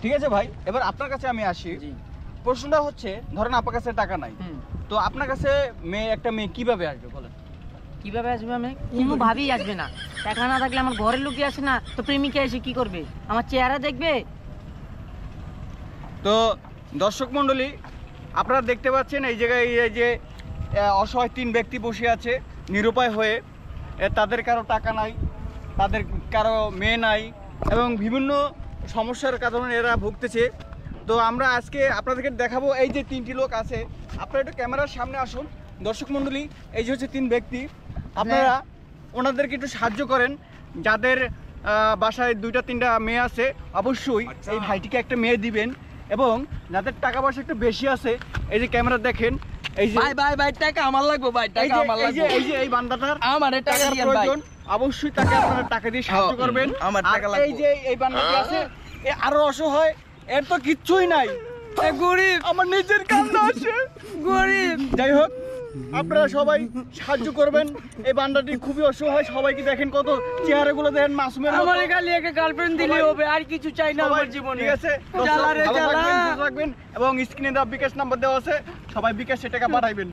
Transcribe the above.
ঠিক আছে ভাই, এবার আপনার কাছে আমি আসি। প্রশ্নটা হচ্ছে, ধরেন আপনার কাছে টাকা নাই, তো আপনার কাছে একটা মেয়ে কিভাবে আসবে বলেন? কিভাবে আসবে? আমি কোনোভাবেই আসবে না। টাকা না থাকলে আমার ঘরের লোকই আসে না, তো প্রেমিকা এসে কি করবে? আমার চেহারা দেখবে? তো দর্শক মণ্ডলী, আপনারা দেখতে পাচ্ছেন এই জায়গায় এই যে অসহায় 3 ব্যক্তি বসে আছে নিরুপায় হয়ে। তাদের কারো টাকা নাই, তাদের কারো মেয়ে নাই, এবং বিভিন্ন সমস্যার কারণে এরা ভুগতেছে। তো আমরা আজকে আপনাদেরকে দেখাবো, এই যে 3টি লোক আছে। আপনারা একটু ক্যামেরার সামনে আসুন। দর্শক মণ্ডলী, এই যে হচ্ছে 3 ব্যক্তি, আপনারা ওনাদেরকে একটু সাহায্য করেন। যাদের বাসায় 2-3টা মেয়ে আছে, অবশ্যই এই ভাইটিকে একটা মেয়ে দিবেন। এবং যাদের টাকা পয়সা একটু বেশি আছে, এই যে ক্যামেরা দেখেন, এই যে ভাই টাকা আমার লাগবে ভাই, টাকা আমার লাগবে। এই যে এই বান্দাটার আমার টাকা দিয়েন ভাই। প্রয়োজন, অবশ্যই তাকে আপনারা টাকা দিয়ে সাহায্য করবেন। আমার টাকা আর লাগবে। এই যে এই বান্দাটি আছে, এ আরো অসহায়, এর তো কিচ্ছুই নাই, গরিব, আমার নিজের কান্না আসে, গরিব। যাই হোক, আপনারা সবাই সাহায্য করবেন। এই বান্দাটি খুবই অসহায়, সবাইকে দেখেন কত চেহারাগুলো দেখেন মাসুমের মতো। আমার খালি একটা গার্লফ্রেন্ড দিলে হবে, আর কিছু চাই না আমার জীবনে। ঠিক আছে, জ্বালা রে ভালো জ্বালা। থাকবেন, সুস্থ থাকবেন, এবং স্ক্রিনে দেওয়া বিকাশ নাম্বার দেওয়া আছে, সবাই বিকাশে টাকা পাঠাইবেন।